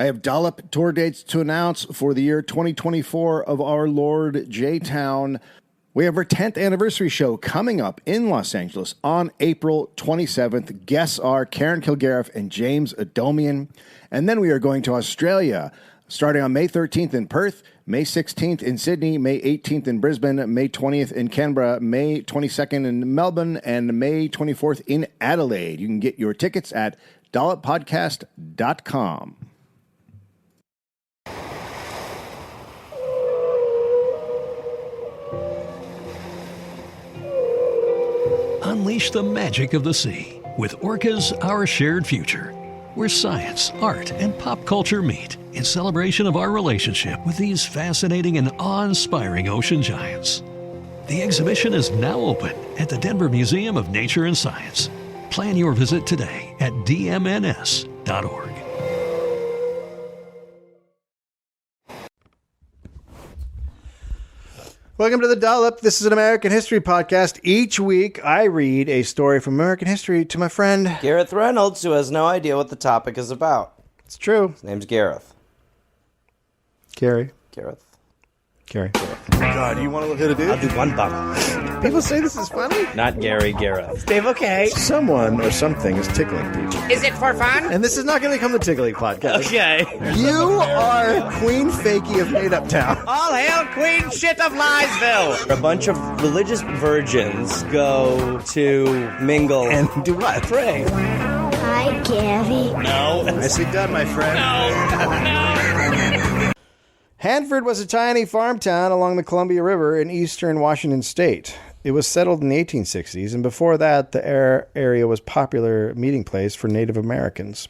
I have Dollop tour dates to announce for the year 2024 of our Lord J-Town. We have our 10th anniversary show coming up in Los Angeles on April 27th. Guests are Karen Kilgariff and James Adomian. And then we are going to Australia, starting on May 13th in Perth, May 16th in Sydney, May 18th in Brisbane, May 20th in Canberra, May 22nd in Melbourne, and May 24th in Adelaide. You can get your tickets at dolloppodcast.com. Unleash the magic of the sea with Orca's Our Shared Future, where science, art, and pop culture meet in celebration of our relationship with these fascinating and awe-inspiring ocean giants. The exhibition is now open at the Denver Museum of Nature and Science. Plan your visit today at dmns.org. Welcome to the Dollop. This is an American history podcast. Each week, I read a story from American history to my friend Gareth Reynolds, who has no idea what the topic is about. It's true. His name's Gareth. Gary. Gareth. Gary. God, you want to hit a dude? I'll do one bump. People say this is funny. Not Gary, Gareth. Dave, okay. Someone or something is tickling people. Is it for fun? And this is not going to become the Tickling podcast. Okay. You are Queen Fakey of Made Up Town. All hail Queen Shit of Liesville. A bunch of religious virgins go to mingle And do what? pray. Hi, Gary. No. Nicely done, my friend. Hanford was a tiny farm town along the Columbia River in eastern Washington state. It was settled in the 1860s, and before that, the area was a popular meeting place for Native Americans.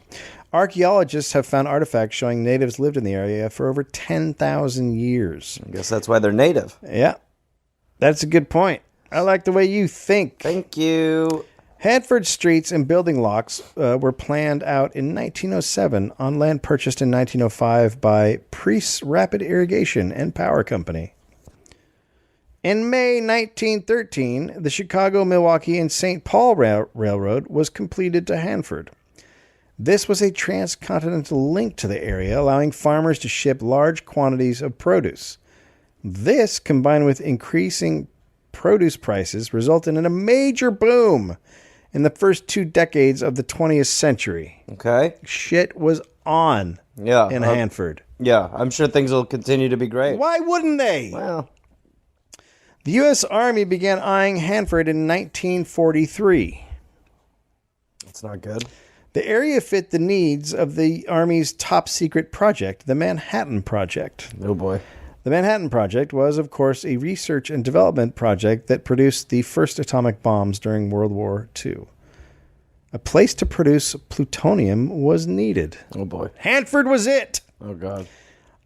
Archaeologists have found artifacts showing natives lived in the area for over 10,000 years. I guess that's why they're native. Yeah, that's a good point. I like the way you think. Thank you. Hanford streets and building locks were planned out in 1907 on land purchased in 1905 by Priest's Rapid Irrigation and Power Company. In May 1913, the Chicago, Milwaukee, and St. Paul Railroad was completed to Hanford. This was a transcontinental link to the area, allowing farmers to ship large quantities of produce. This, combined with increasing produce prices, resulted in a major boom in the first 2 decades of the 20th century. Okay. Shit was on in Hanford. Yeah, I'm sure things will continue to be great. Why wouldn't they? Well, The U.S. Army began eyeing Hanford in 1943. it's not good. The area fit the needs of the Army's top-secret project, the Manhattan Project. Oh, boy. The Manhattan Project was, of course, a research and development project that produced the first atomic bombs during World War II. A place to produce plutonium was needed. Oh, boy. Hanford was it! Oh, God.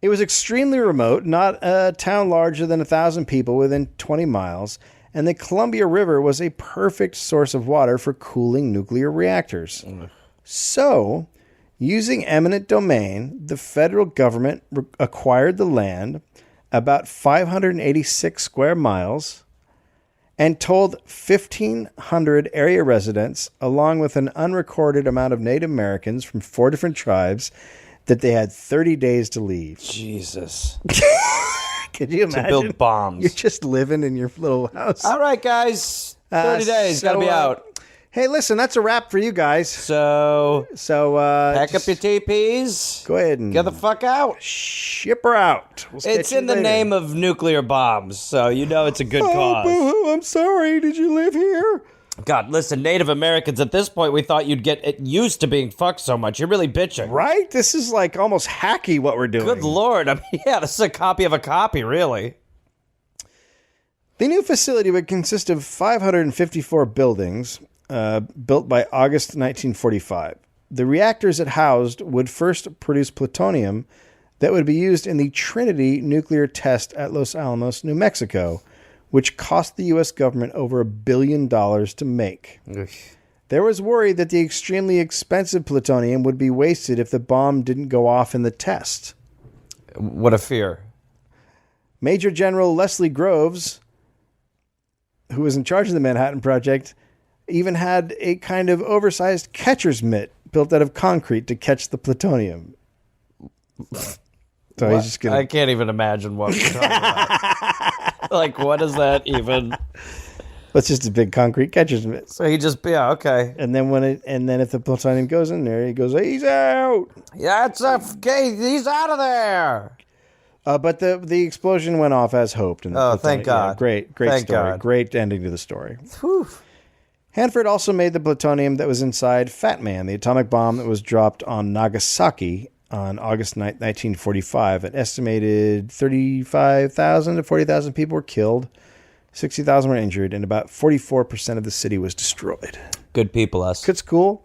It was extremely remote, not a town larger than 1,000 people within 20 miles, and the Columbia River was a perfect source of water for cooling nuclear reactors. So, using eminent domain, the federal government acquired the land, about 586 square miles, and told 1,500 area residents, along with an unrecorded amount of Native Americans from 4 different tribes, that they had 30 days to leave. Jesus. Could you imagine? To build bombs. You're just living in your little house. All right, guys. 30 days. Gotta be out. Hey, listen, that's a wrap for you guys. So Pack up your teepees. Go ahead and Get the fuck out. ship her out. We'll It's in the name of nuclear bombs, so you know it's a good cause. Boo-hoo, I'm sorry. Did you live here? God, listen, Native Americans, at this point, we thought you'd get used to being fucked so much. You're really bitching. Right? This is like almost hacky what we're doing. Good Lord. I mean, yeah, this is a copy of a copy, really. The new facility would consist of 554 buildings built by August 1945. The reactors it housed would first produce plutonium that would be used in the Trinity nuclear test at Los Alamos, New Mexico, which cost the U.S. government over $1 billion to make. There was worry that the extremely expensive plutonium would be wasted if the bomb didn't go off in the test. What a fear. Major General Leslie Groves, who was in charge of the Manhattan Project, even had a kind of oversized catcher's mitt built out of concrete to catch the plutonium. So he's just gonna. I can't even imagine what we're talking about. Like, what is that even? That's just a big concrete catcher's mitt. So he just, yeah, okay. And then if the plutonium goes in there, he goes, he's out. Yeah, he's out of there. But the explosion went off as hoped. And thank God. Yeah, great Thank story. God. Great ending to the story. Whew. Hanford also made the plutonium that was inside Fat Man, the atomic bomb that was dropped on Nagasaki on August 9th, 1945. An estimated 35,000 to 40,000 people were killed. 60,000 were injured, and about 44% of the city was destroyed. Good people, us. It's cool.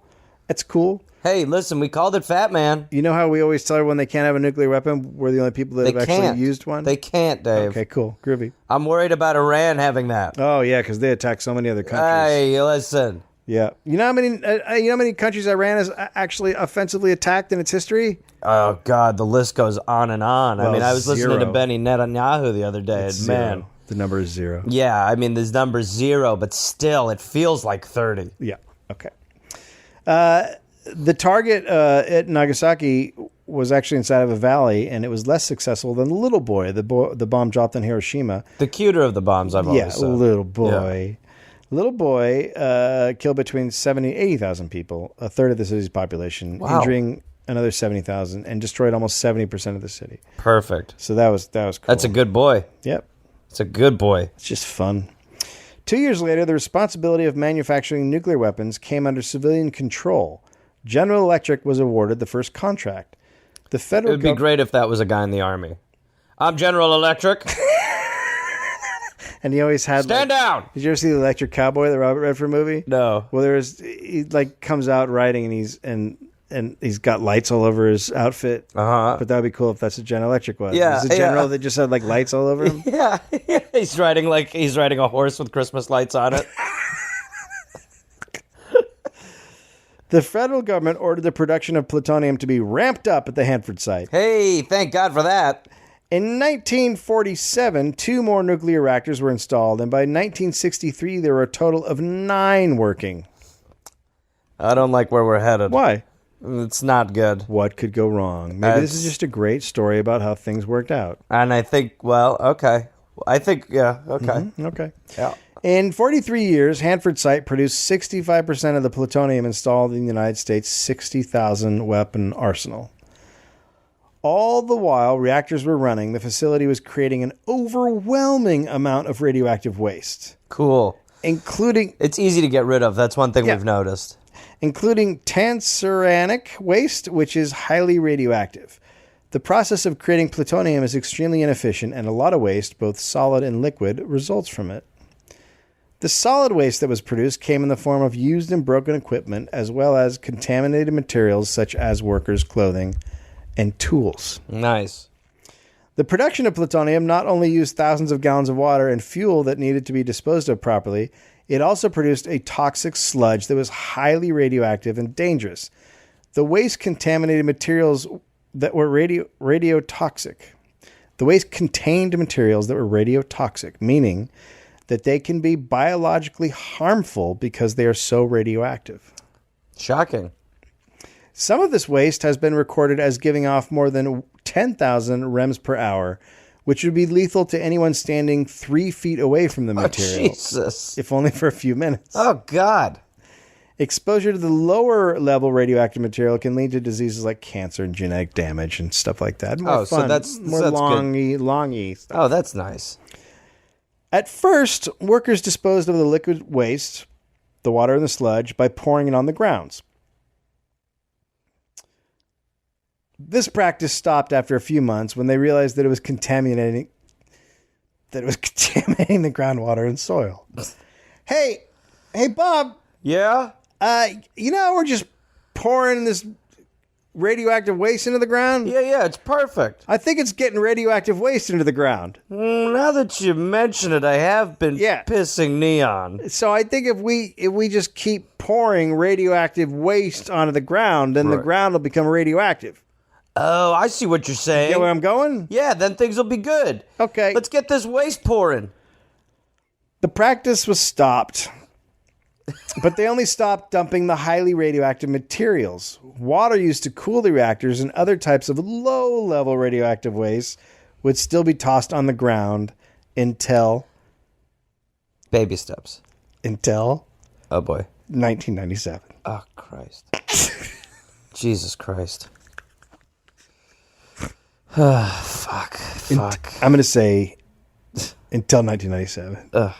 It's cool. Hey, listen, we called it Fat Man. You know how we always tell everyone they can't have a nuclear weapon? We're the only people that have actually used one? They can't, Dave. Okay, cool. Groovy. I'm worried about Iran having that. Oh, yeah, because they attack so many other countries. Hey, listen. Yeah. You know how many countries Iran has actually offensively attacked in its history? Oh, God, the list goes on and on. Well, I mean, I was listening to zero. Benny Netanyahu the other day. It's Man. zero. The number is 0. Yeah, I mean, this number's 0, but still, it feels like 30. Yeah. Okay. The target at Nagasaki was actually inside of a valley, and it was less successful than the Little Boy, the bomb dropped on Hiroshima. The cuter of the bombs, I've always said. Little Boy. Yeah. Little Boy killed between 70 and 80,000 people, a third of the city's population, injuring another 70,000, and destroyed almost 70% of the city. Perfect. So that was cool. That's a good boy. Yep. It's a good boy. It's just fun. 2 years later, the responsibility of manufacturing nuclear weapons came under civilian control. General Electric was awarded the first contract. The federal It would be great if that was a guy in the army. I'm General Electric. And he always had Stand down. Did you ever see the Electric Cowboy, the Robert Redford movie? No. Well, he comes out riding and he's got lights all over his outfit. Uh-huh. But that would be cool if that's what General Electric was. Yeah, Is it General that just had lights all over him? Yeah. He's riding a horse with Christmas lights on it. The federal government ordered the production of plutonium to be ramped up at the Hanford site. Hey, thank God for that. In 1947, 2 more nuclear reactors were installed, and by 1963, there were a total of 9 working. I don't like where we're headed. Why? It's not good. What could go wrong? Maybe this is just a great story about how things worked out. And I think, well, okay. Okay. Okay. Yeah. In 43 years, Hanford site produced 65% of the plutonium installed in the United States' 60,000 weapon arsenal. All the while reactors were running, the facility was creating an overwhelming amount of radioactive waste. Cool. Including... It's easy to get rid of. That's one thing we've noticed. Including transuranic waste, which is highly radioactive. The process of creating plutonium is extremely inefficient, and a lot of waste, both solid and liquid, results from it. The solid waste that was produced came in the form of used and broken equipment, as well as contaminated materials such as workers' clothing and tools. Nice. The production of plutonium not only used thousands of gallons of water and fuel that needed to be disposed of properly, it also produced a toxic sludge that was highly radioactive and dangerous. The waste contaminated materials that were radiotoxic. The waste contained materials that were radiotoxic, meaning that they can be biologically harmful because they are so radioactive. Shocking. Some of this waste has been recorded as giving off more than 10,000 rems per hour, which would be lethal to anyone standing 3 feet away from the material. Jesus. If only for a few minutes. Oh, God. Exposure to the lower level radioactive material can lead to diseases like cancer and genetic damage and stuff like that. More fun, so that's longy stuff. Oh, that's nice. At first, workers disposed of the liquid waste, the water and the sludge, by pouring it on the grounds. This practice stopped after a few months when they realized that it was contaminating the groundwater and soil. Hey, Bob. Yeah? We're just pouring this radioactive waste into the ground? Yeah, it's perfect. I think it's getting radioactive waste into the ground. Now that you mention it, I have been pissing neon. So I think if we just keep pouring radioactive waste onto the ground, then the ground will become radioactive. Oh, I see what you're saying. You get where I'm going? Yeah, then things will be good. Okay. Let's get this waste pouring. The practice was stopped But they only stopped dumping the highly radioactive materials. Water used to cool the reactors and other types of low-level radioactive waste would still be tossed on the ground until Baby steps. Oh boy. 1997. Oh, Christ. Jesus Christ. Fuck. I'm going to say until 1997. Ugh.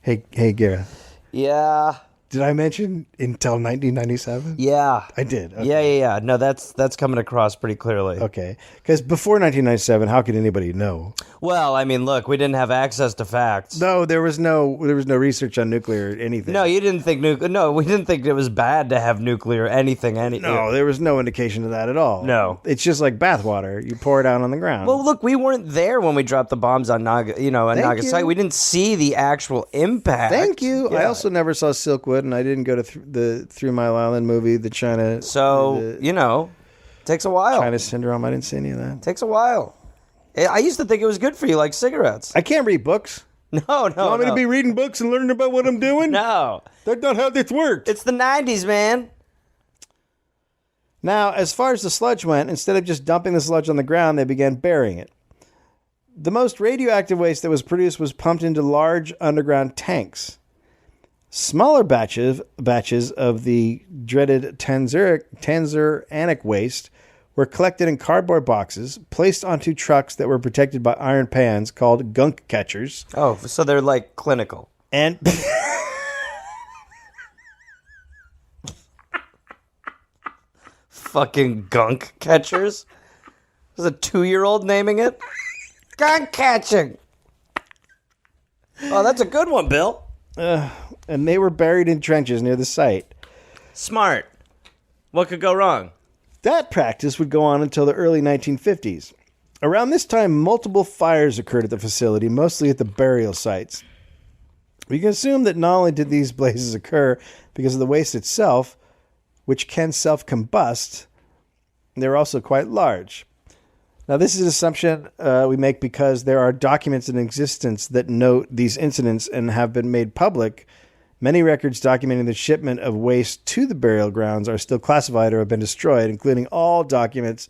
Hey, Gareth. Yeah. Did I mention until 1997? Yeah. I did. Okay. Yeah. No, that's coming across pretty clearly. Okay. Because before 1997, how could anybody know? Well, I mean, look, we didn't have access to facts. No, there was no research on nuclear or anything. No, you didn't think No, we didn't think it was bad to have nuclear anything. No, there was no indication of that at all. No. It's just like bathwater. You pour it out on the ground. Well, look, we weren't there when we dropped the bombs on Nagasaki. you. We didn't see the actual impact. Thank you. Yeah. I also never saw Silkwood, and I didn't go to the 3 Mile Island movie, the China. So, takes a while. China Syndrome. I didn't see any of that. Takes a while. I used to think it was good for you, like cigarettes. I can't read books. No. You want me to be reading books and learning about what I'm doing? No. That's not how this works. It's the 90s, man. Now, as far as the sludge went, instead of just dumping the sludge on the ground, they began burying it. The most radioactive waste that was produced was pumped into large underground tanks. Smaller batches of the dreaded tanzuranic waste were collected in cardboard boxes, placed onto trucks that were protected by iron pans called gunk catchers. Oh, so they're like clinical. And Fucking gunk catchers? There's a 2-year-old naming it? Gunk catching! Oh, that's a good one, Bill. and they were buried in trenches near the site. Smart. What could go wrong? That practice would go on until the early 1950s. Around this time, multiple fires occurred at the facility, mostly at the burial sites. We can assume that not only did these blazes occur because of the waste itself, which can self-combust, they're also quite large. Now, this is an assumption we make because there are documents in existence that note these incidents and have been made public. Many records documenting the shipment of waste to the burial grounds are still classified or have been destroyed, including all documents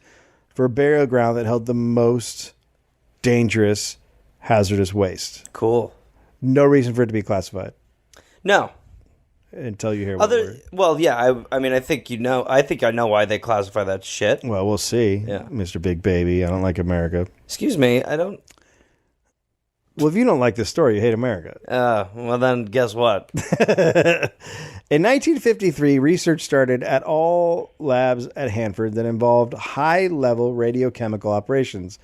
for a burial ground that held the most dangerous, hazardous waste. Cool. No reason for it to be classified No. until you hear what Well, yeah, I mean, I think I know why they classify that shit. Well, we'll see, Yeah. Mr. Big Baby. I don't like America. Excuse me, I don't... Well, if you don't like this story, you hate America. Well then, guess what? In 1953, research started at all labs at Hanford that involved high-level radiochemical operations,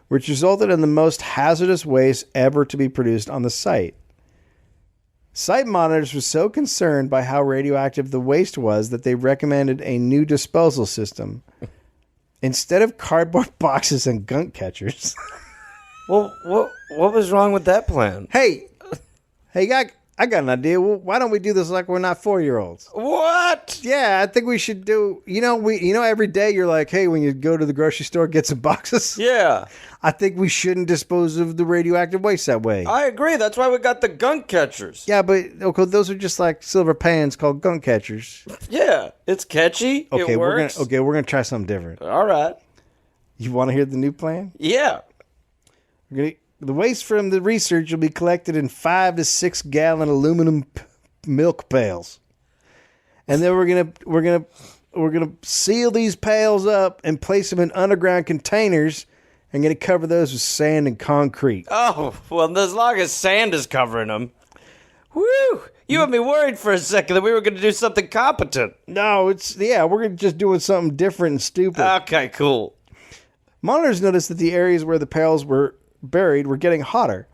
which resulted in the most hazardous waste ever to be produced on the site. Site monitors were so concerned by how radioactive the waste was that they recommended a new disposal system. Instead of cardboard boxes and gunk catchers... Well, what was wrong with that plan? Hey, I got an idea. Well, why don't we do this like we're not 4-year-olds? What? Yeah, I think we should do. Every day you're like, hey, when you go to the grocery store, get some boxes. Yeah. I think we shouldn't dispose of the radioactive waste that way. I agree. That's why we got the gunk catchers. Yeah, but okay, those are just like silver pans called gunk catchers. Yeah, it's catchy. Okay, it works. we're gonna try something different. All right. You want to hear the new plan? Yeah. The waste from the research will be collected in 5 to 6 gallon aluminum milk pails, and then we're gonna seal these pails up and place them in underground containers, and gonna cover those with sand and concrete. Oh, well, as long as sand is covering them. Woo! You had me worried for a second that we were going to do something competent. No, we're just doing something different and stupid. Okay, cool. Monitors noticed that the areas where the pails were buried were getting hotter.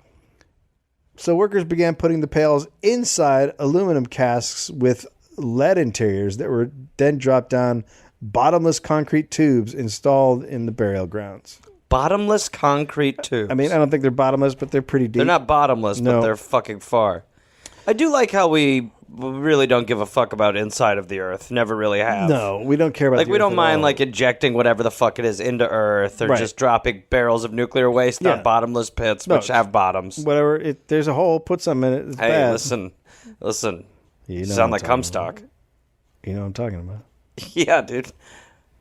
So workers began putting the pails inside aluminum casks with lead interiors that were then dropped down bottomless concrete tubes installed in the burial grounds. Bottomless concrete tubes. I mean, I don't think they're bottomless, but they're pretty deep. They're not bottomless, No. but they're fucking far. I do like how we really don't give a fuck about inside of the earth. Never really have. No, we don't care about Like, the we earth don't at mind, all. like, injecting whatever the fuck it is into earth or Right. just dropping barrels of nuclear waste Yeah. on bottomless pits, No, which have bottoms. Whatever. There's a hole, put something in it. It's Hey, bad. listen. You know Sound what like I'm talking Comstock. about. You know what I'm talking about. Yeah, dude.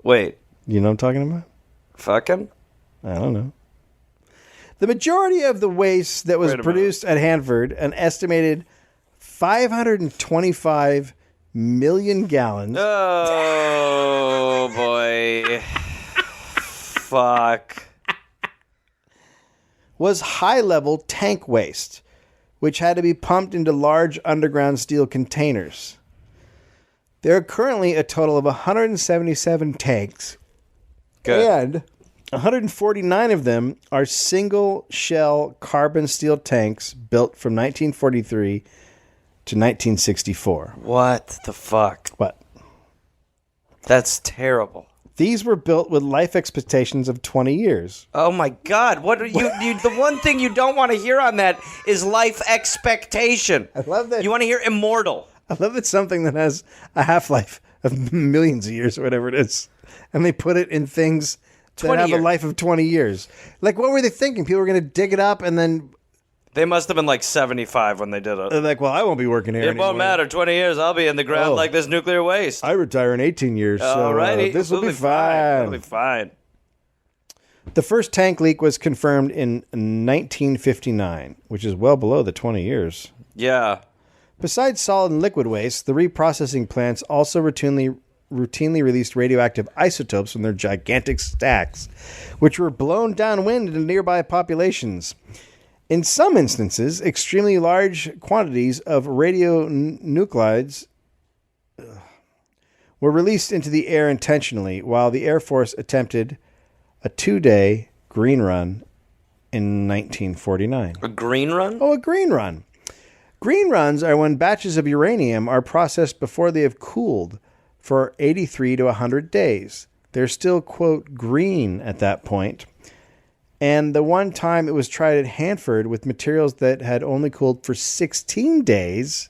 Wait. You know what I'm talking about? Fucking? I don't know. The majority of the waste that was Wait a produced at Hanford, an estimated 525 million gallons, Oh, boy. Fuck. was high-level tank waste, which had to be pumped into large underground steel containers. There are currently a total of 177 tanks, Good. and 149 of them are single-shell carbon steel tanks built from 1943 to 1964. What the fuck? What? That's terrible. These were built with life expectations of 20 years. Oh my God! What are you? The one thing you don't want to hear on that is life expectation. I love that. You want to hear immortal. I love it's something that has a half-life of millions of years or whatever it is. And they put it in things that 20 have years. a life of 20 years. Like, what were they thinking? People were going to dig it up and then They must have been like 75 when they did it. they're like, well, I won't be working here It anymore. won't matter. 20 years, I'll be in the ground Oh. like this nuclear waste. I retire in 18 years, so Alrighty, this will be It'll fine. be fine. The first tank leak was confirmed in 1959, which is well below the 20 years. Yeah. Besides solid and liquid waste, the reprocessing plants also routinely released radioactive isotopes from their gigantic stacks, which were blown downwind into nearby populations. In some instances, extremely large quantities of radionuclides were released into the air intentionally, while the Air Force attempted a 2-day green run in 1949. A green run? Oh, a green run. Green runs are when batches of uranium are processed before they have cooled for 83 to 100 days. They're still, quote, green at that point. And the one time it was tried at Hanford with materials that had only cooled for 16 days,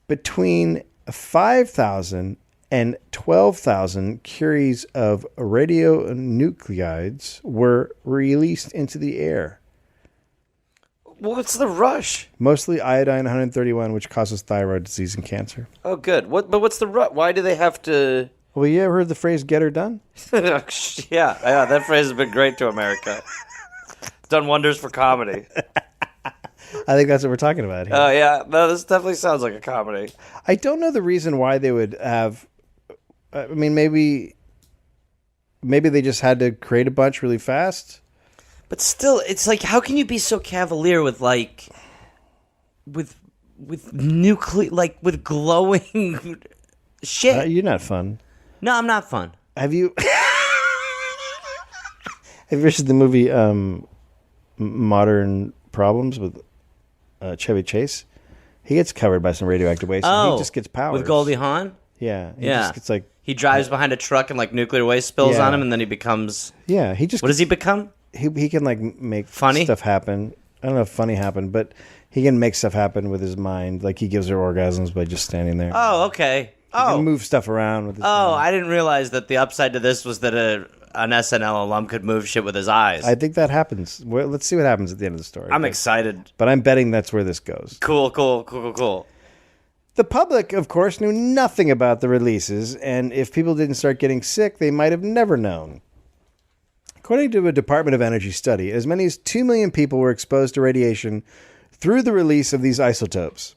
between 5,000 and 12,000 curies of radionuclides were released into the air. What's the rush? Mostly iodine 131, which causes thyroid disease and cancer. Oh, good. What's the rush? Why do they have to... Well, you ever heard the phrase "get her done"? yeah, that phrase has been great to America. It's done wonders for comedy. I think that's what we're talking about here. Oh, yeah. No, this definitely sounds like a comedy. I don't know the reason why they would have. I mean, maybe they just had to create a bunch really fast. But still, it's like, how can you be so cavalier with, like... With nuclear... Like, with glowing... shit. You're not fun. No, I'm not fun. Have you? Have you ever seen the movie Modern Problems with Chevy Chase? He gets covered by some radioactive waste. And he just gets powers with Goldie Hawn? Yeah, he Yeah. just gets like He drives behind a truck and, like, nuclear waste spills Yeah. on him, and then he becomes... yeah. He just What does he become? he can like make Funny? stuff happen. I don't know if funny happened, but he can make stuff happen with his mind. Like he gives her orgasms by just standing there. Oh, okay. He can Oh, move stuff around with his oh, mind. I didn't realize that the upside to this was that an SNL alum could move shit with his eyes. I think that happens. Well, let's see what happens at the end of the story. I'm excited. But I'm betting that's where this goes. Cool. The public, of course, knew nothing about the releases, and if people didn't start getting sick, they might have never known. According to a Department of Energy study, as many as 2 million people were exposed to radiation through the release of these isotopes.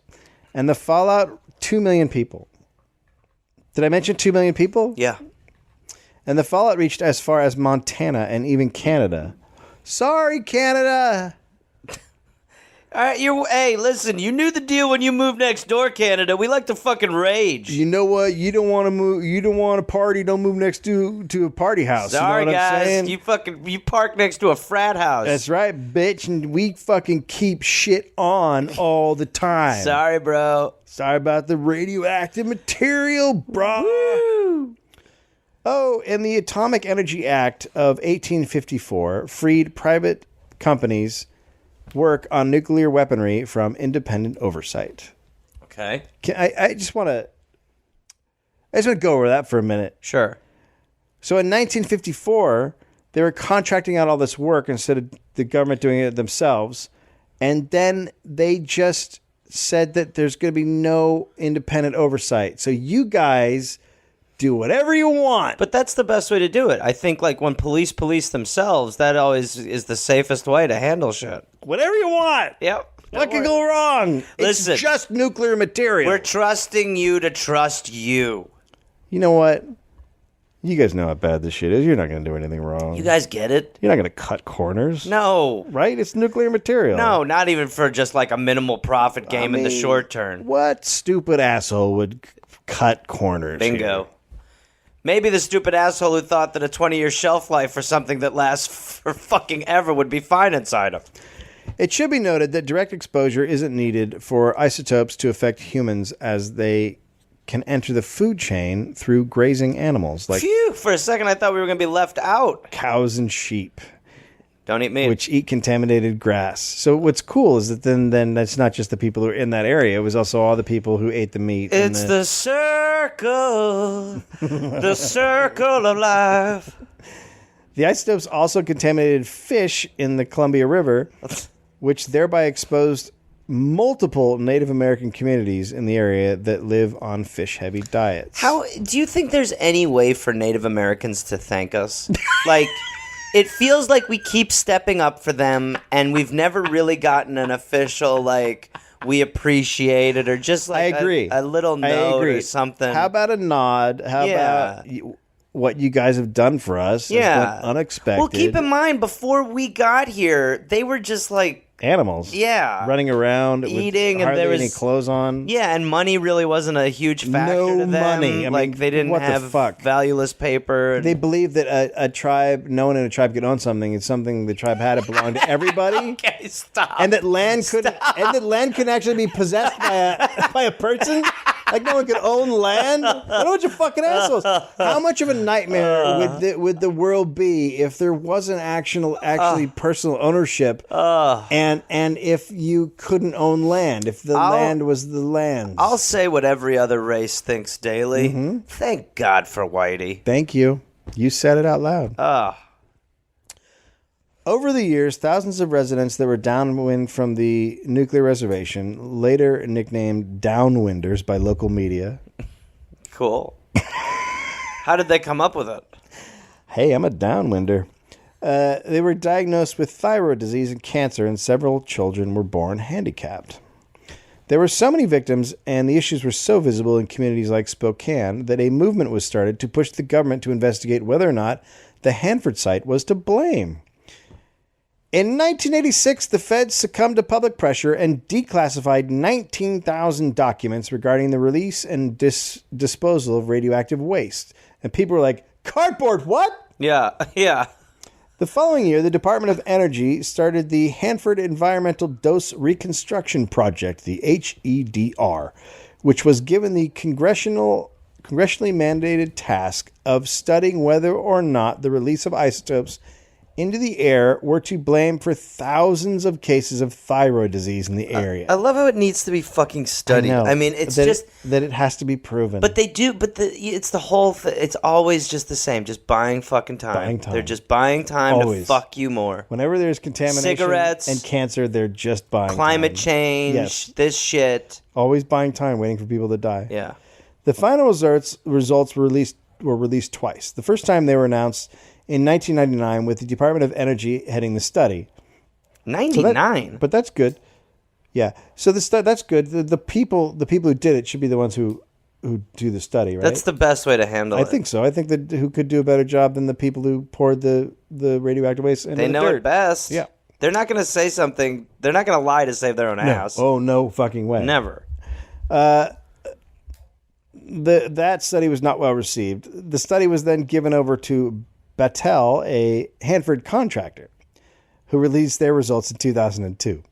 And the fallout, 2 million people. Did I mention 2 million people? Yeah. And the fallout reached as far as Montana and even Canada. Sorry, Canada! All right, hey, listen, you knew the deal when you moved next door, Canada. We like to fucking rage. You know what? You don't want to move. You don't want to party. Don't move next to a party house. Sorry, you know what I'm saying? guys. You park next to a frat house. That's right, bitch. And we fucking keep shit on all the time. Sorry, bro. Sorry about the radioactive material, bro. Woo! Oh, and the Atomic Energy Act of 1854 freed private companies' work on nuclear weaponry from independent oversight. Okay. I just want to go over that for a minute. Sure. So in 1954, they were contracting out all this work instead of the government doing it themselves. And then they just said that there's going to be no independent oversight. So you guys do whatever you want. But that's the best way to do it. I think like when police themselves, that always is the safest way to handle shit. Whatever you want. Yep. What could go wrong? Listen, it's just nuclear material. We're trusting you to trust you. You know what? You guys know how bad this shit is. You're not going to do anything wrong. You guys get it? You're not going to cut corners. No. Right? It's nuclear material. No, not even for just like a minimal profit game in the short term. What stupid asshole would cut corners? Bingo. Here? Maybe the stupid asshole who thought that a 20-year shelf life for something that lasts for fucking ever would be fine inside him. It should be noted that direct exposure isn't needed for isotopes to affect humans, as they can enter the food chain through grazing animals like Phew, for a second I thought we were going to be left out. Cows and sheep. Don't eat meat. Which eat contaminated grass. So what's cool is that then that's not just the people who are in that area. It was also all the people who ate the meat. It's the circle. The circle of life. The isotopes also contaminated fish in the Columbia River, which thereby exposed multiple Native American communities in the area that live on fish-heavy diets. How do you think there's any way for Native Americans to thank us? Like, it feels like we keep stepping up for them, and we've never really gotten an official, like, we appreciate it, or just like I agree. A little note or something. How about a nod? How about what you guys have done for us? Yeah. It's been unexpected. Well, keep in mind, before we got here, they were just like animals. Yeah. Running around eating, with and there hardly was any clothes on. Yeah, and money really wasn't a huge factor No to them. money. I Like, mean, they didn't what the have fuck? valueless paper. They believed that a tribe, no one in a tribe could own something. It's something the tribe had. It belonged to everybody. Okay, stop. And that land couldn't actually be possessed by a person. Like no one could own land. What a bunch of fucking assholes! How much of a nightmare would the world be if there wasn't actually personal ownership, and if you couldn't own land, if the land was the land? I'll say what every other race thinks daily. Mm-hmm. Thank God for Whitey. Thank you. You said it out loud. Over the years, thousands of residents that were downwind from the nuclear reservation, later nicknamed downwinders by local media. Cool. How did they come up with it? Hey, I'm a downwinder. They were diagnosed with thyroid disease and cancer, and several children were born handicapped. There were so many victims, and the issues were so visible in communities like Spokane, that a movement was started to push the government to investigate whether or not the Hanford site was to blame. In 1986, the feds succumbed to public pressure and declassified 19,000 documents regarding the release and disposal of radioactive waste. And people were like, cardboard, what? Yeah. The following year, the Department of Energy started the Hanford Environmental Dose Reconstruction Project, the HEDR, which was given the congressionally mandated task of studying whether or not the release of isotopes into the air were to blame for thousands of cases of thyroid disease in the area. I love how it needs to be fucking studied. I mean, it's just that it has to be proven. But they do. But it's the whole. It's always just the same. Just buying fucking time. Buying time. They're just buying time Always. to fuck you more. Whenever there's contamination, Cigarettes, and cancer, they're just buying climate time. change. Yes. This shit. Always buying time, waiting for people to die. Yeah. The final results were released twice. The first time they were announced in 1999 with the Department of Energy heading the study. 99? But that's good. Yeah. So that's good. The people who did it should be the ones who do the study, right? That's the best way to handle it. I think so. I think that who could do a better job than the people who poured the radioactive waste into the dirt. They know it best. Yeah. They're not going to say something. They're not going to lie to save their own ass. Oh, no fucking way. Never. That study was not well received. The study was then given over to Battelle, a Hanford contractor, who released their results in 2002.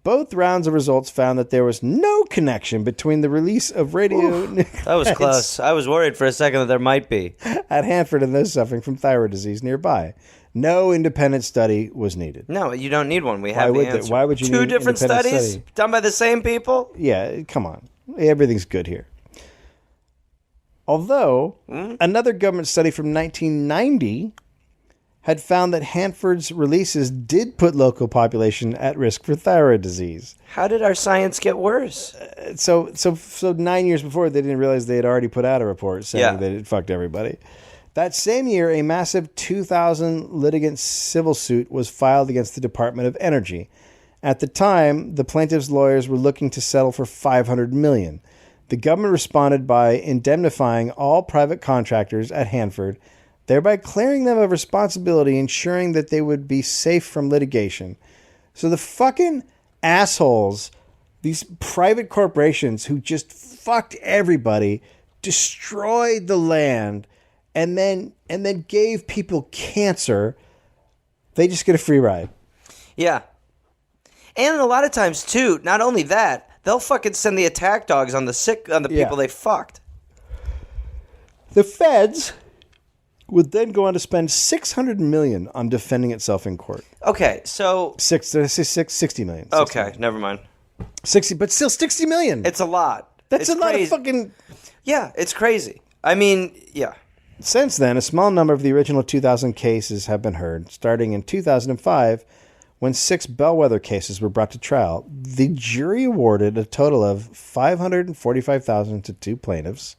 Both rounds of results found that there was no connection between the release of radionuclides. That was close. I was worried for a second that there might be. At Hanford and those suffering from thyroid disease nearby. No independent study was needed. No, you don't need one. We have the answer. Why would you Two need different independent studies study? done by the same people? Yeah, come on. Everything's good here. Although, another government study from 1990 had found that Hanford's releases did put local population at risk for thyroid disease. How did our science get worse? So 9 years before, they didn't realize they had already put out a report saying that it fucked everybody. That same year, a massive 2,000 litigant civil suit was filed against the Department of Energy. At the time, the plaintiffs' lawyers were looking to settle for $500 million. The government responded by indemnifying all private contractors at Hanford, thereby clearing them of responsibility, ensuring that they would be safe from litigation. So the fucking assholes, these private corporations who just fucked everybody, destroyed the land, and then gave people cancer, they just get a free ride. Yeah. And a lot of times, too, not only that, they'll fucking send the attack dogs on the people they fucked. The feds would then go on to spend $600 million on defending itself in court. Okay, so... $60 million. Okay, never mind. 60, but still $60 million. It's a lot. That's it's a lot crazy. of fucking... Yeah, it's crazy. I mean, yeah. Since then, a small number of the original 2000 cases have been heard, starting in 2005, when 6 bellwether cases were brought to trial. The jury awarded a total of $545,000 to 2 plaintiffs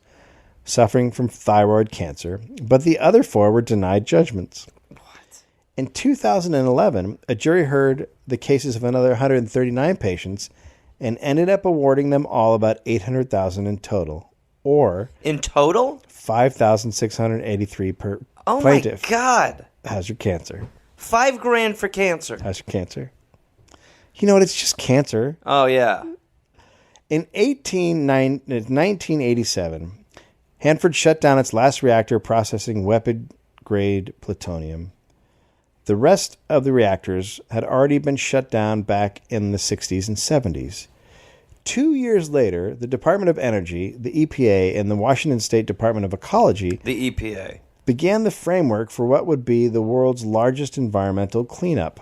suffering from thyroid cancer, but the other 4 were denied judgments. What? In 2011, a jury heard the cases of another 139 patients and ended up awarding them all about $800,000 in total, or in total, $5,683 per oh plaintiff. My God! Has your cancer? $5,000 for cancer. Has your cancer? You know what? It's just cancer. Oh yeah. In 1987. Hanford shut down its last reactor processing weapon-grade plutonium. The rest of the reactors had already been shut down back in the 60s and 70s. 2 years later, the Department of Energy, the EPA, and the Washington State Department of Ecology the EPA began the framework for what would be the world's largest environmental cleanup.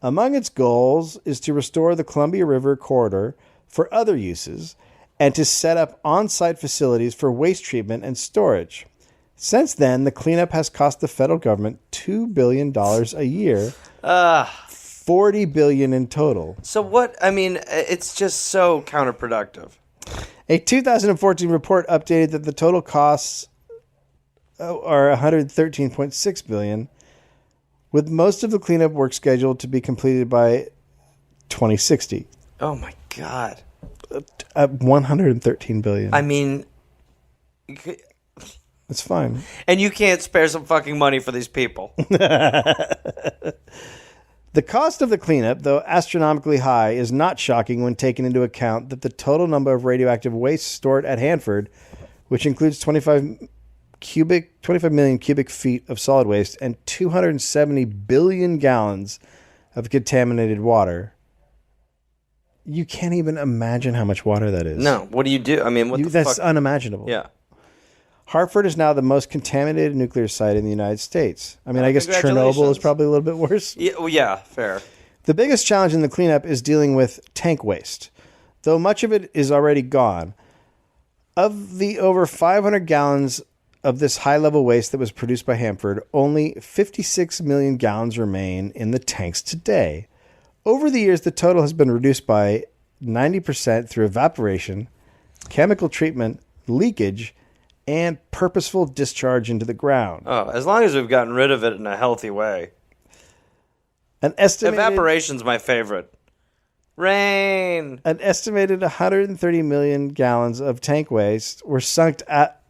Among its goals is to restore the Columbia River corridor for other uses, and to set up on-site facilities for waste treatment and storage. Since then, the cleanup has cost the federal government $2 billion a year, $40 billion in total. So what, I mean, it's just so counterproductive. A 2014 report updated that the total costs are $113.6 billion, with most of the cleanup work scheduled to be completed by 2060. Oh my God. $113 billion. I mean, it's fine. And you can't spare some fucking money for these people. The cost of the cleanup, though astronomically high, is not shocking when taken into account that the total number of radioactive waste stored at Hanford, which includes 25 million cubic feet of solid waste and 270 billion gallons of contaminated water. You can't even imagine how much water that is. No. What do you do? I mean, what the fuck? That's unimaginable. Yeah. Hartford is now the most contaminated nuclear site in the United States. I mean, I guess Chernobyl is probably a little bit worse. Yeah, well, yeah, fair. The biggest challenge in the cleanup is dealing with tank waste, though much of it is already gone. Of the over 500 gallons of this high-level waste that was produced by Hanford, only 56 million gallons remain in the tanks today. Over the years, the total has been reduced by 90% through evaporation, chemical treatment, leakage, and purposeful discharge into the ground. Oh, as long as we've gotten rid of it in a healthy way. Evaporation's my favorite. Rain. An estimated 130 million gallons of tank waste were sunk at...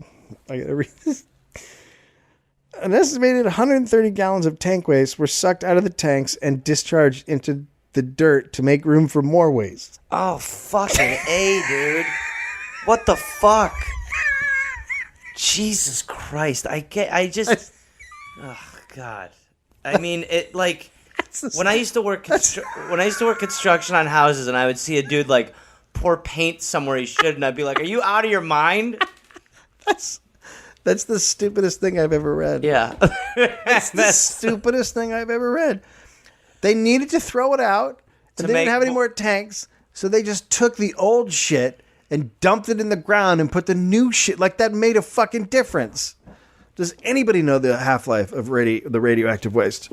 I gotta read this. An estimated 130 gallons of tank waste were sucked out of the tanks and discharged into the dirt to make room for more waste. Oh, fucking A, dude. What the fuck? Jesus Christ. Oh, God. I mean, it like when I used to work construction on houses and I would see a dude like pour paint somewhere he shouldn't, I'd be like, "Are you out of your mind?" That's the stupidest thing I've ever read. Yeah. That's the stupidest thing I've ever read. They needed to throw it out, and they didn't have any more tanks, so they just took the old shit and dumped it in the ground and put the new shit. Like, that made a fucking difference. Does anybody know the half-life of the radioactive waste?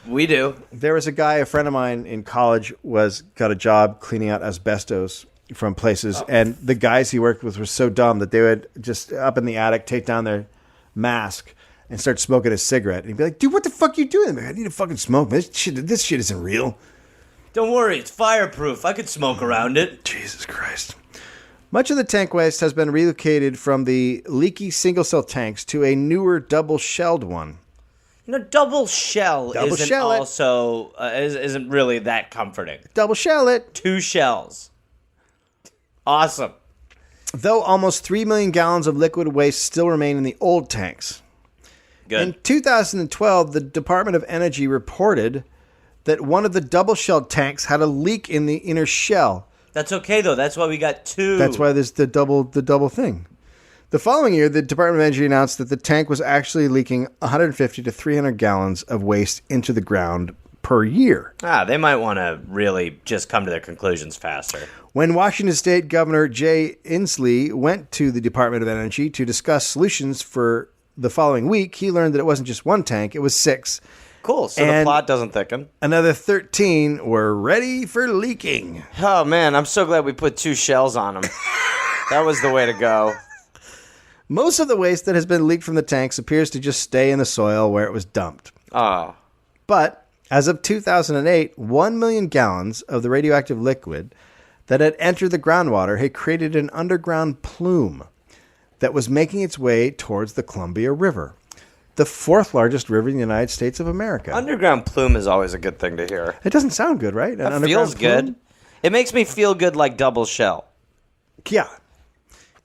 We do. There was a friend of mine in college, got a job cleaning out asbestos from places, and the guys he worked with were so dumb that they would just up in the attic take down their mask and start smoking a cigarette. And he'd be like, "Dude, what the fuck are you doing? I need to fucking smoke. This shit isn't real." Don't worry, it's fireproof. I could smoke around it. Jesus Christ. Much of the tank waste has been relocated from the leaky single-cell tanks to a newer double-shelled one. Double shell isn't really that comforting. Double shell it. 2 shells. Awesome. Though almost 3 million gallons of liquid waste still remain in the old tanks. Good. In 2012, the Department of Energy reported that one of the double-shelled tanks had a leak in the inner shell. That's okay, though. That's why we got 2. That's why there's the double thing. The following year, the Department of Energy announced that the tank was actually leaking 150 to 300 gallons of waste into the ground per year. They might want to really just come to their conclusions faster. When Washington State Governor Jay Inslee went to the Department of Energy to discuss solutions for the following week, he learned that it wasn't just one tank, it was 6. Cool, so the plot doesn't thicken. Another 13 were ready for leaking. Oh, man, I'm so glad we put 2 shells on them. That was the way to go. Most of the waste that has been leaked from the tanks appears to just stay in the soil where it was dumped. Oh. But as of 2008, 1 million gallons of the radioactive liquid that had entered the groundwater had created an underground plume that was making its way towards the Columbia River, the 4th largest river in the United States of America. Underground plume is always a good thing to hear. It doesn't sound good, right? That feels good. It makes me feel good like double shell. Yeah.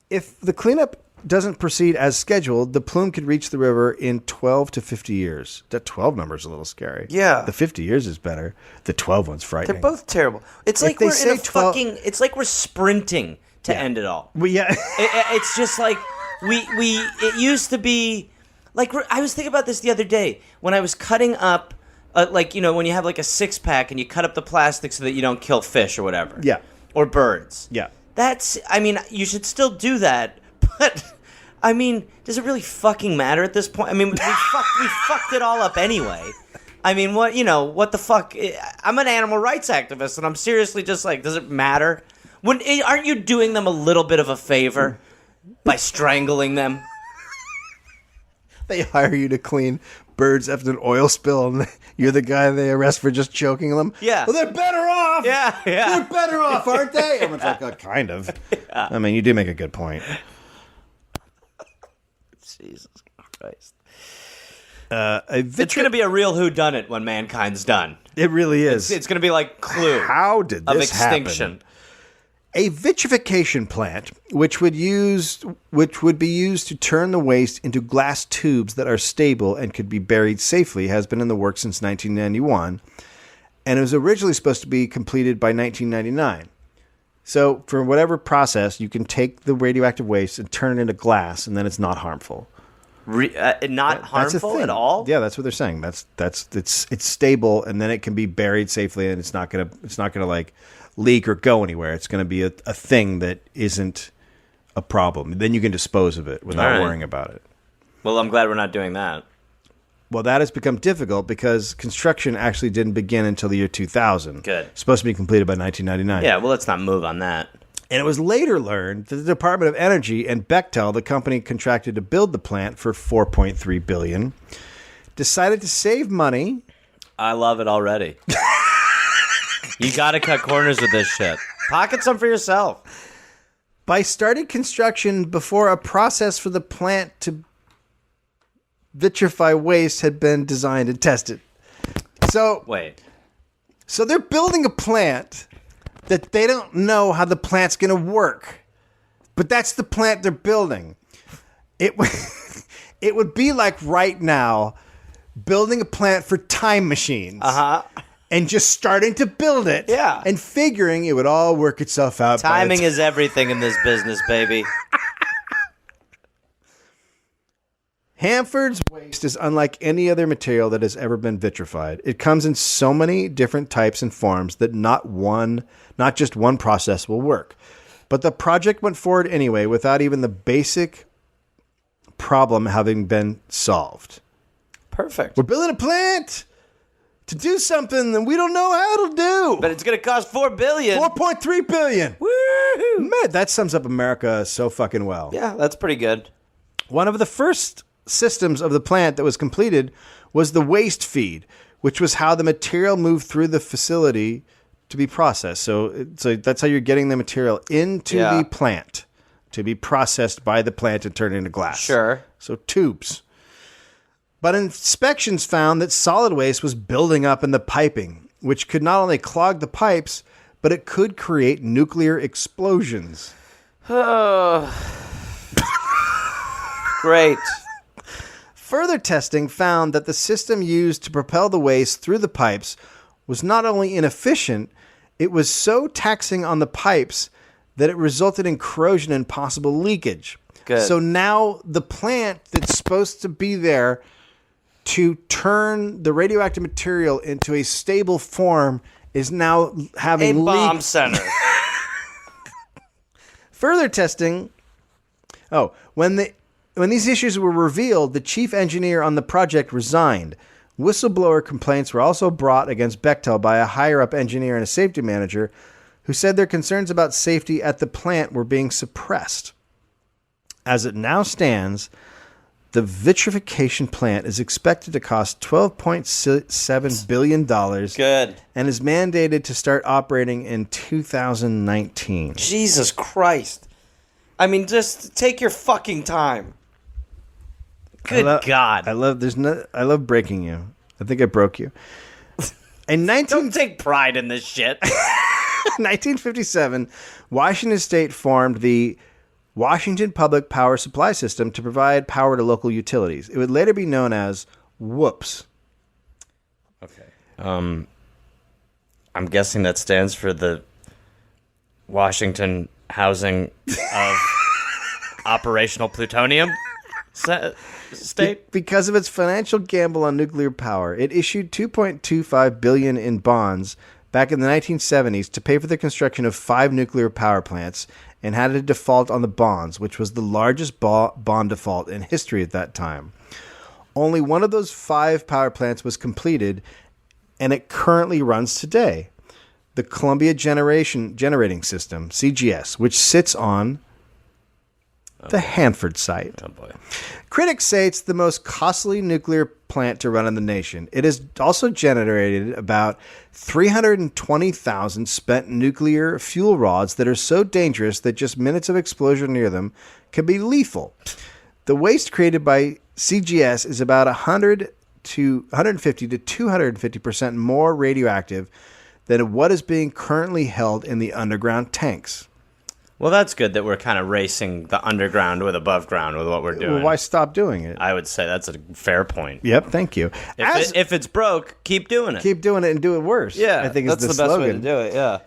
If the cleanup doesn't proceed as scheduled, the plume could reach the river in 12 to 50 years. That 12 number is a little scary. Yeah. The 50 years is better. The 12 one's frightening. They're both terrible. It's like we're in a fucking... It's like we're sprinting to end it all. Well, yeah. It's just like it used to be... Like, I was thinking about this the other day when I was cutting up, when you have like a 6-pack and you cut up the plastic so that you don't kill fish or whatever. Yeah. Or birds. Yeah. You should still do that, but, does it really fucking matter at this point? We fucked it all up anyway. What the fuck? I'm an animal rights activist, and I'm seriously just like, does it matter? Aren't you doing them a little bit of a favor by strangling them? They hire you to clean birds after an oil spill, and you're the guy they arrest for just choking them? Yeah. Well, they're better off! Yeah. They're better off, aren't they? Everyone's like, kind of. Yeah. You do make a good point. Jesus Christ. It's going to be a real whodunit when mankind's done. It really is. It's going to be like Clue. How did this of extinction. Happen? A vitrification plant, which would be used to turn the waste into glass tubes that are stable and could be buried safely, has been in the works since 1991, and it was originally supposed to be completed by 1999. So, for whatever process, you can take the radioactive waste and turn it into glass, and then it's not harmful. Not harmful at all? Yeah, that's what they're saying. It's stable, and then it can be buried safely, and it's not gonna like leak or go anywhere. It's going to be a thing that isn't a problem. Then you can dispose of it without worrying about it. Well, I'm glad we're not doing that. Well, that has become difficult because construction actually didn't begin until the year 2000. Good. It's supposed to be completed by 1999. Yeah, well, let's not move on that. And it was later learned that the Department of Energy and Bechtel, the company contracted to build the plant for $4.3 billion, decided to save money. I love it already. You got to cut corners with this shit. Pocket some for yourself. By starting construction before a process for the plant to vitrify waste had been designed and tested. So they're building a plant that they don't know how the plant's going to work. But that's the plant they're building. It would be like right now building a plant for time machines. Uh-huh. And just starting to build it. Yeah. And figuring it would all work itself out. Timing is everything in this business, baby. Hanford's waste is unlike any other material that has ever been vitrified. It comes in so many different types and forms that not just one process will work. But the project went forward anyway without even the basic problem having been solved. Perfect. We're building a plant to do something that we don't know how to do. But it's going to cost $4 billion. $4.3 billion. Woo! Man, that sums up America so fucking well. Yeah, that's pretty good. One of the first systems of the plant that was completed was the waste feed, which was how the material moved through the facility to be processed. So that's how you're getting the material into the plant to be processed by the plant and turned into glass. Sure. So tubes. But inspections found that solid waste was building up in the piping, which could not only clog the pipes, but it could create nuclear explosions. Great. Further testing found that the system used to propel the waste through the pipes was not only inefficient, it was so taxing on the pipes that it resulted in corrosion and possible leakage. Good. So now the plant that's supposed to be there to turn the radioactive material into a stable form is now having A bomb leaked. center. Further testing. When these issues were revealed, the chief engineer on the project resigned. Whistleblower complaints were also brought against Bechtel by a higher-up engineer and a safety manager who said their concerns about safety at the plant were being suppressed. As it now stands, the vitrification plant is expected to cost $12.7 billion. Good. And is mandated to start operating in 2019. Jesus Christ. I mean, just take your fucking time. Good God. I love breaking you. I think I broke you. Don't take pride in this shit. 1957, Washington State formed the Washington Public Power Supply System to provide power to local utilities. It would later be known as WHOOPS. Okay. I'm guessing that stands for the Washington Housing of Operational Plutonium State. Because of its financial gamble on nuclear power, it issued $2.25 billion in bonds back in the 1970s to pay for the construction of 5 nuclear power plants and had a default on the bonds, which was the largest bond default in history at that time. Only one of those 5 power plants was completed, and it currently runs today. The Columbia Generating System, CGS, which sits on the Hanford site. Oh, boy. Critics say it's the most costly nuclear plant to run in the nation. It has also generated about 320,000 spent nuclear fuel rods that are so dangerous that just minutes of exposure near them can be lethal. The waste created by CGS is about 150 to 250% more radioactive than what is being currently held in the underground tanks. Well, that's good that we're kind of racing the underground with above ground with what we're doing. Well, why stop doing it? I would say that's a fair point. Yep, thank you. If it's broke, keep doing it. Keep doing it and do it worse. Yeah, I think that's is the best slogan. way to do it, yeah.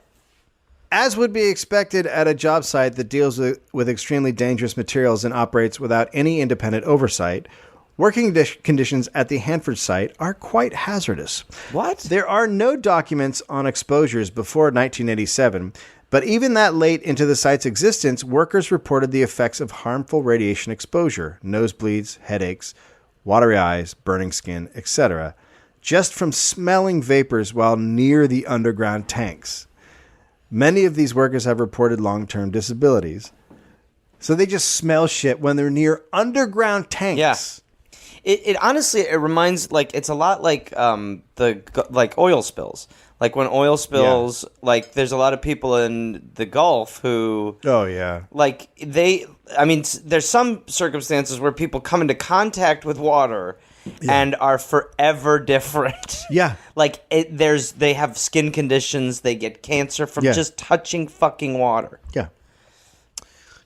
As would be expected at a job site that deals with extremely dangerous materials and operates without any independent oversight, working conditions at the Hanford site are quite hazardous. What? There are no documents on exposures before 1987, but even that late into the site's existence, workers reported the effects of harmful radiation exposure, nosebleeds, headaches, watery eyes, burning skin, etc., just from smelling vapors while near the underground tanks. Many of these workers have reported long-term disabilities. So they just smell shit when they're near underground tanks. Yeah. It honestly, it reminds, it's a lot like oil spills. Like when oil spills, there's a lot of people in the Gulf who... Oh, yeah. There's some circumstances where people come into contact with water and are forever different. Yeah. They have skin conditions, they get cancer from just touching fucking water. Yeah.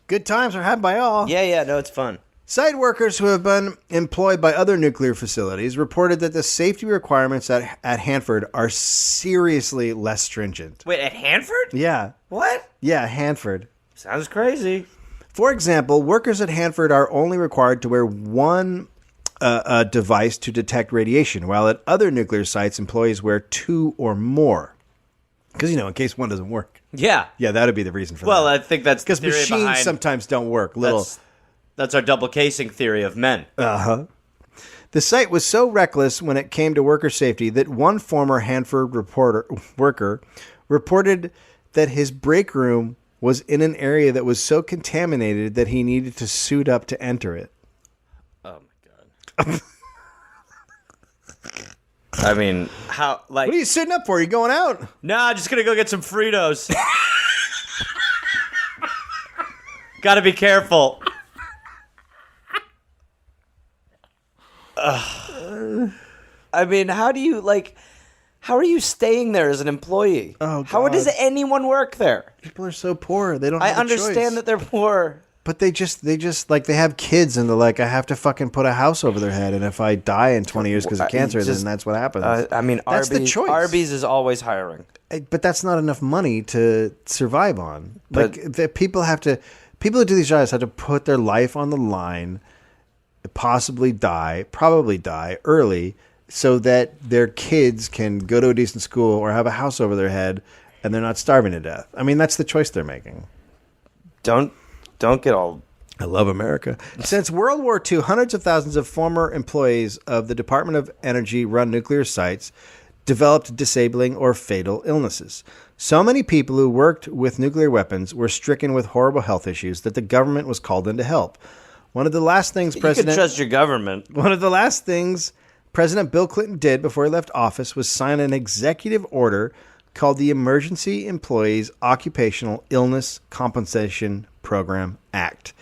Good times are had by all. Yeah, no, it's fun. Site workers who have been employed by other nuclear facilities reported that the safety requirements at Hanford are seriously less stringent. Wait, at Hanford? Yeah. What? Yeah, Hanford. Sounds crazy. For example, workers at Hanford are only required to wear one device to detect radiation, while at other nuclear sites, employees wear 2 or more. Because, in case one doesn't work. Yeah. Yeah, that would be the reason for that. Well, I think that's because machines sometimes don't work. That's our double casing theory of men. The site was so reckless when it came to worker safety that one former Hanford worker reported that his break room was in an area that was so contaminated that he needed to suit up to enter it. Oh my god. I mean, how, like... What are you suiting up for? Are you going out? Nah, just gonna go get some Fritos. Gotta be careful. I mean, how are you staying there as an employee? Oh, God. How does anyone work there? People are so poor. They don't I have a understand choice. that they're poor. But they just like, they have kids and they're like, I have to fucking put a house over their head. And if I die in 20 years because of cancer, then that's what happens. I mean, that's Arby's, the choice. Arby's is always hiring. But that's not enough money to survive on. But- Like, people who do these jobs have to put their life on the line, probably die early, so that their kids can go to a decent school or have a house over their head, and they're not starving to death. I mean, that's the choice they're making. Don't get all... I love America. Since World War II, hundreds of thousands of former employees of the Department of Energy run nuclear sites developed disabling or fatal illnesses. So many people who worked with nuclear weapons were stricken with horrible health issues that the government was called in to help. One of the last things You can trust your government. One of the last things President Bill Clinton did before he left office was sign an executive order called the Emergency Employees Occupational Illness Compensation Program Act.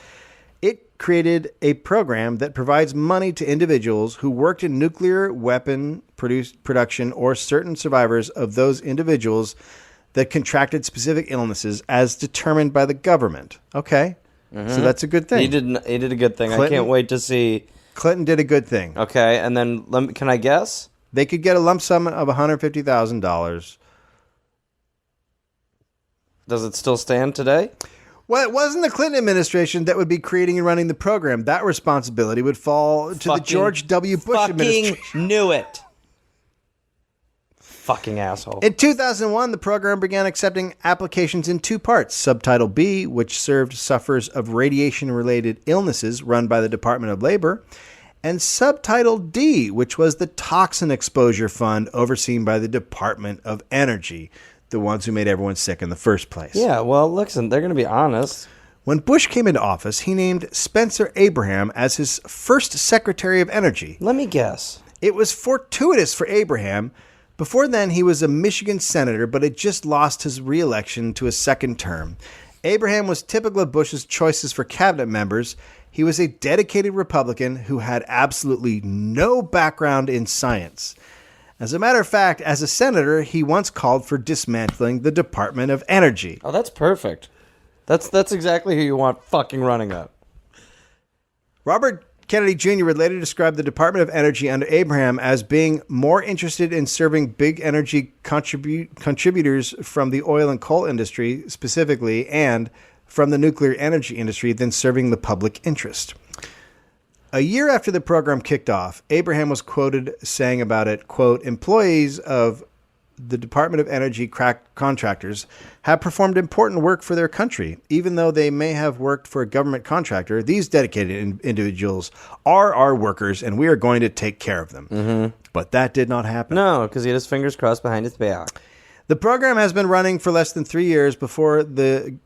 It created a program that provides money to individuals who worked in nuclear weapon production or certain survivors of those individuals that contracted specific illnesses as determined by the government. Okay. So that's a good thing. He did a good thing. I can't wait to see. Clinton did a good thing. Okay, and then can I guess? They could get a lump sum of $150,000. Does it still stand today? Well, it wasn't the Clinton administration that would be creating and running the program. That responsibility would fall to the George W. Bush administration. Fucking knew it. Fucking asshole. In 2001, the program began accepting applications in two parts. Subtitle B, which served sufferers of radiation-related illnesses run by the Department of Labor, and Subtitle D, which was the Toxin Exposure Fund overseen by the Department of Energy, the ones who made everyone sick in the first place. Yeah, well, listen, they're going to be honest. When Bush came into office, he named Spencer Abraham as his first Secretary of Energy. Let me guess. It was fortuitous for Abraham. Before then, he was a Michigan senator, but had just lost his re-election to a second term. Abraham was typical of Bush's choices for cabinet members. He was a dedicated Republican who had absolutely no background in science. As a matter of fact, as a senator, he once called for dismantling the Department of Energy. Oh, that's perfect. That's exactly who you want fucking running up. Robert Kennedy Jr. would later describe the Department of Energy under Abraham as being more interested in serving big energy contributors from the oil and coal industry specifically and from the nuclear energy industry than serving the public interest. A year after the program kicked off, Abraham was quoted saying about it, quote, employees of the Department of Energy contractors have performed important work for their country. Even though they may have worked for a government contractor, these dedicated individuals are our workers, and we are going to take care of them. Mm-hmm. But that did not happen. No, because he had his fingers crossed behind his back. The program has been running for less than 3 years before the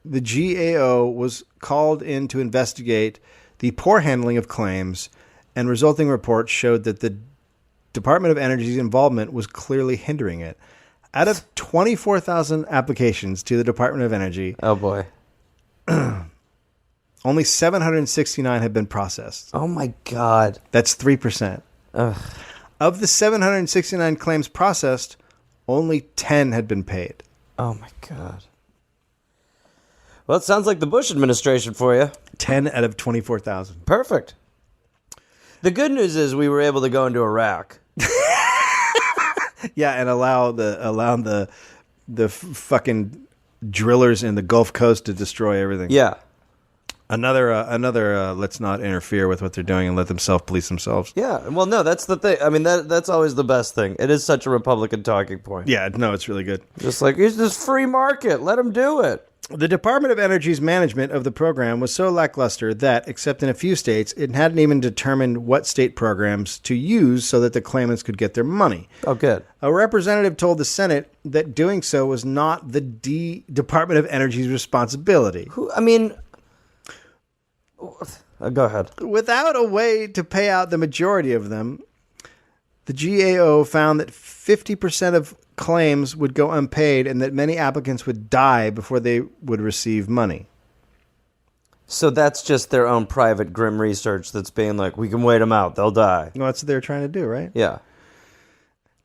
GAO was called in to investigate the poor handling of claims, and resulting reports showed that the Department of Energy's involvement was clearly hindering it. Out of 24,000 applications to the Department of Energy, oh boy, only 769 have been processed. Oh my God. That's 3%. Ugh. Of the 769 claims processed, only 10 had been paid. Oh my God. Well, it sounds like the Bush administration for you. 10 out of 24,000. Perfect. The good news is we were able to go into Iraq. Yeah, and allow the fucking drillers in the Gulf Coast to destroy everything. Yeah. Another let's not interfere with what they're doing and let them self-police themselves. Yeah. Well, no, that's the thing. I mean, that's always the best thing. It is such a Republican talking point. Yeah, no, it's really good. Just like, it's this free market. Let them do it. The Department of Energy's management of the program was so lackluster that, except in a few states, it hadn't even determined what state programs to use so that the claimants could get their money. Oh, good. A representative told the Senate that doing so was not the Department of Energy's responsibility. Go ahead. Without a way to pay out the majority of them, the GAO found that 50% of claims would go unpaid and that many applicants would die before they would receive money. So that's just their own private grim research that's being like, we can wait them out, they'll die. Well, that's what they're trying to do, right? Yeah.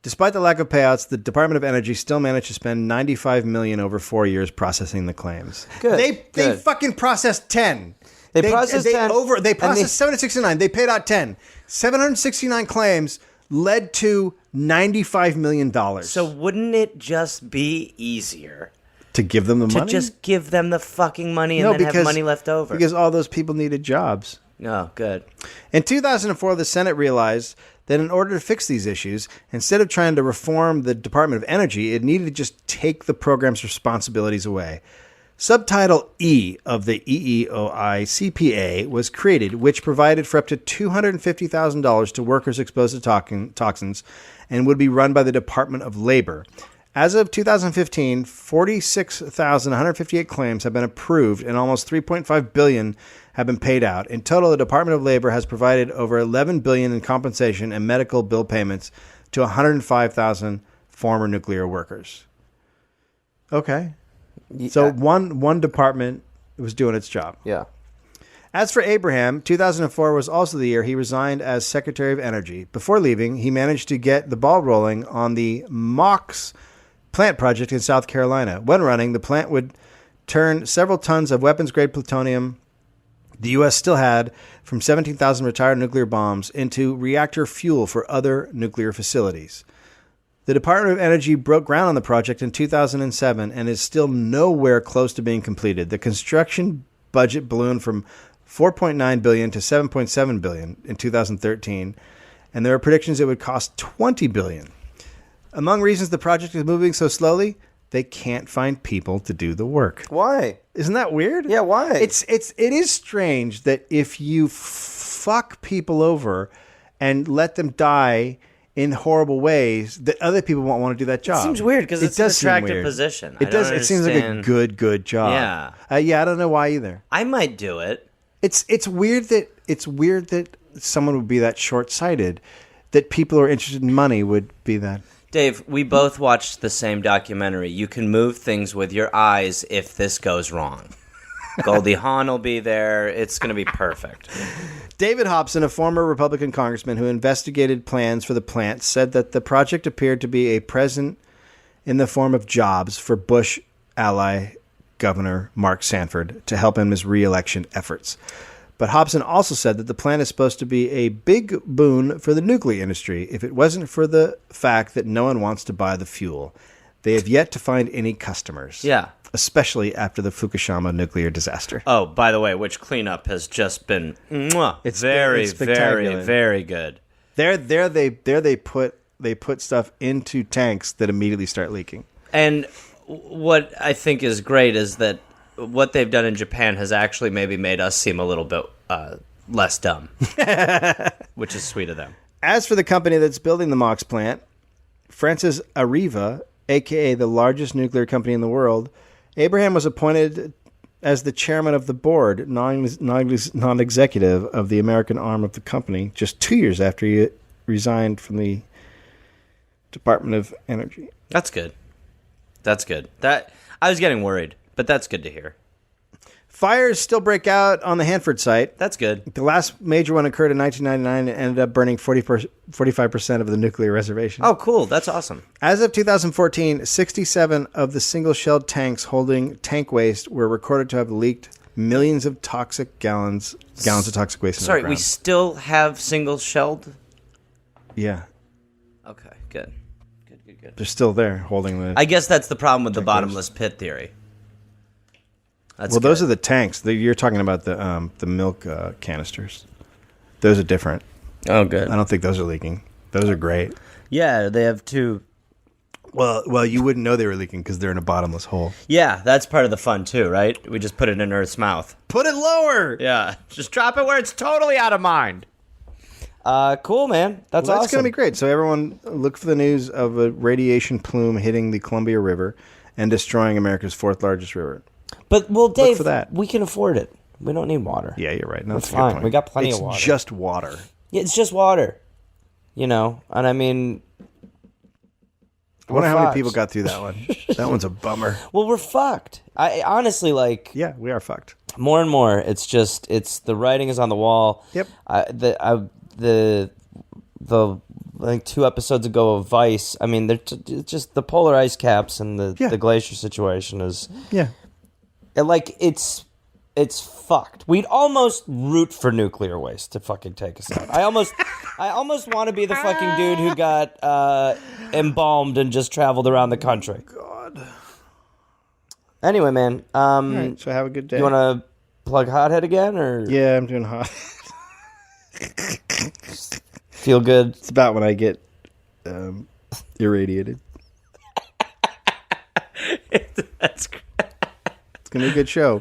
Despite the lack of payouts, the Department of Energy still managed to spend $95 million over 4 years processing the claims. Good. They fucking processed 10. They processed 10. They processed 769. They paid out 10. 769 claims led to $95 million. So wouldn't it just be easier to give them the money? to just give them the fucking money and then have money left over? Because all those people needed jobs. Oh, good. In 2004, the Senate realized that in order to fix these issues, instead of trying to reform the Department of Energy, it needed to just take the program's responsibilities away. Subtitle E of the EEOI CPA was created, which provided for up to $250,000 to workers exposed to toxins and would be run by the Department of Labor. As of 2015, 46,158 claims have been approved and almost $3.5 billion have been paid out. In total, the Department of Labor has provided over $11 billion in compensation and medical bill payments to 105,000 former nuclear workers. Okay. So one department was doing its job. Yeah. As for Abraham, 2004 was also the year he resigned as Secretary of Energy. Before leaving, he managed to get the ball rolling on the MOX plant project in South Carolina. When running, the plant would turn several tons of weapons-grade plutonium the U.S. still had from 17,000 retired nuclear bombs into reactor fuel for other nuclear facilities. The Department of Energy broke ground on the project in 2007 and is still nowhere close to being completed. The construction budget ballooned from $4.9 billion to $7.7 billion in 2013, and there are predictions it would cost $20 billion. Among reasons the project is moving so slowly, they can't find people to do the work. Why? Isn't that weird? Yeah, why? It is strange that if you fuck people over and let them die in horrible ways, that other people won't want to do that job. It seems weird because it's an attractive position. It does. It seems like a good job. Yeah. I don't know why either. I might do it. It's weird that someone would be that short-sighted, that people who are interested in money would be that. Dave, we both watched the same documentary. You can move things with your eyes if this goes wrong. Goldie Hawn will be there. It's going to be perfect. David Hobson, a former Republican congressman who investigated plans for the plant, said that the project appeared to be a present in the form of jobs for Bush ally Governor Mark Sanford to help in his re-election efforts. But Hobson also said that the plant is supposed to be a big boon for the nuclear industry if it wasn't for the fact that no one wants to buy the fuel. They have yet to find any customers. Yeah. Especially after the Fukushima nuclear disaster. Oh, by the way, which cleanup has just been it's very, very, very good. They put stuff into tanks that immediately start leaking. And what I think is great is that what they've done in Japan has actually maybe made us seem a little bit less dumb, which is sweet of them. As for the company that's building the MOX plant, Francis Arriva, a.k.a. the largest nuclear company in the world, Abraham was appointed as the chairman of the board, non-executive of the American arm of the company, just 2 years after he resigned from the Department of Energy. That's good. That's good. That I was getting worried, but that's good to hear. Fires still break out on the Hanford site. That's good. The last major one occurred in 1999 and ended up burning 45% of the nuclear reservation. Oh, cool. That's awesome. As of 2014, 67 of the single-shelled tanks holding tank waste were recorded to have leaked millions of toxic gallons of toxic waste. Sorry, in the we ground. still have single-shelled? Yeah. Okay, good. They're still there holding the... I guess that's the problem with the bottomless pit theory. Those are the tanks. You're talking about the milk canisters. Those are different. Oh, good. I don't think those are leaking. Those are great. Yeah, they have two Well, you wouldn't know they were leaking because they're in a bottomless hole. Yeah, that's part of the fun too, right? We just put it in Earth's mouth. Put it lower. Yeah, just drop it where it's totally out of mind. Cool, man. That's awesome. That's going to be great. So everyone look for the news of a radiation plume hitting the Columbia River and destroying America's fourth largest river. But, well, Dave, for that. we can afford it. We don't need water. Yeah, you're right. No, That's that's a good fine. point. We got plenty It's of water. It's just water. Yeah, it's just water. You know, and I mean... I wonder how fucked. many people got through that one. That one's a bummer. Well, we're fucked. I honestly, like... Yeah, we are fucked. More and more, it's just... the writing is on the wall. Yep. The like 2 episodes ago of Vice, I mean, they're just the polar ice caps and the glacier situation is... Yeah. It's fucked. We'd almost root for nuclear waste to fucking take us out. I almost want to be the fucking dude who got embalmed and just traveled around the country. God. Anyway, man. All right, so have a good day. You want to plug Hothead again, or Yeah, I'm doing hot. feel good? It's about when I get irradiated. That's great. It's going to be a good show.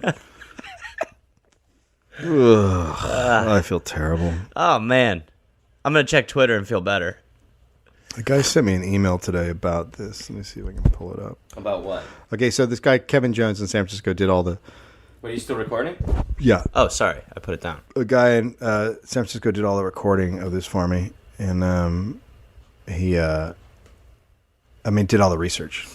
I feel terrible. Oh man, I'm gonna check Twitter and feel better. The guy sent me an email today about this. Let me see if I can pull it up. About what? Okay, so this guy, Kevin Jones in San Francisco, did all the... Wait, are you still recording? Yeah. Oh, sorry, I put it down. A guy in San Francisco did all the recording of this for me, and he did all the research.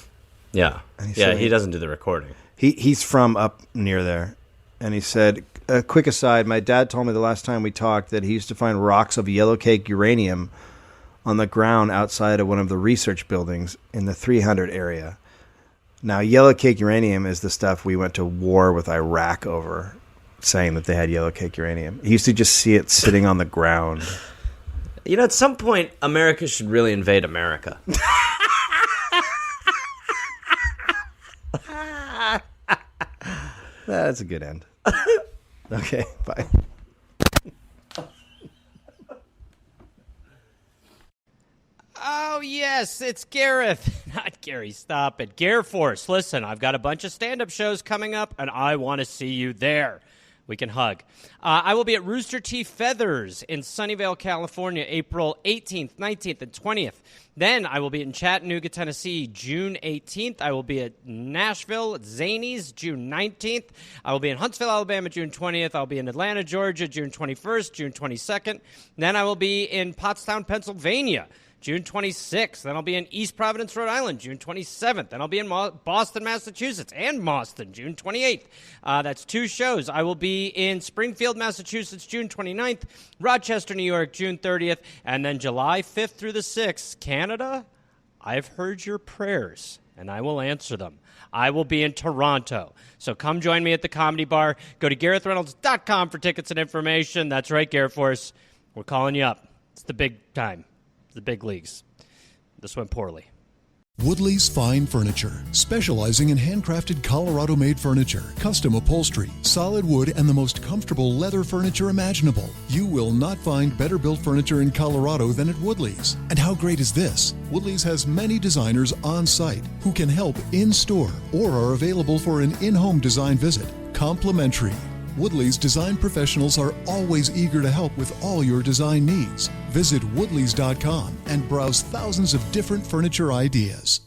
Yeah, said he doesn't do the recording. He's from up near there, and he said, a quick aside, my dad told me the last time we talked that he used to find rocks of yellow cake uranium on the ground outside of one of the research buildings in the 300 area. Now, yellow cake uranium is the stuff we went to war with Iraq over, saying that they had yellow cake uranium. He used to just see it sitting on the ground. You know, at some point, America should really invade America. That's a good end. Okay, bye. Oh, yes, it's Gareth. Not Gary, stop it. Gare Force, listen, I've got a bunch of stand-up shows coming up, and I want to see you there. We can hug. I will be at Rooster Teeth Feathers in Sunnyvale, California, April 18th, 19th, and 20th. Then I will be in Chattanooga, Tennessee, June 18th. I will be at Nashville at Zanies, June 19th. I will be in Huntsville, Alabama, June 20th. I'll be in Atlanta, Georgia, June 21st, June 22nd. Then I will be in Pottstown, Pennsylvania, June 26th. Then I'll be in East Providence, Rhode Island, June 27th. Then I'll be in Boston, Massachusetts, and Boston, June 28th. That's 2 shows. I will be in Springfield, Massachusetts, June 29th, Rochester, New York, June 30th, and then July 5th through the 6th. Canada, I've heard your prayers, and I will answer them. I will be in Toronto. So come join me at the Comedy Bar. Go to GarethReynolds.com for tickets and information. That's right, Gare Force. We're calling you up. It's the big time. The big leagues. This went poorly. Woodley's Fine Furniture, specializing in handcrafted Colorado-made furniture, custom upholstery, solid wood, and the most comfortable leather furniture imaginable. You will not find better built furniture in Colorado than at Woodley's. And how great is this? Woodley's has many designers on site who can help in-store or are available for an in-home design visit, complimentary. Woodley's design professionals are always eager to help with all your design needs. Visit woodleys.com and browse thousands of different furniture ideas.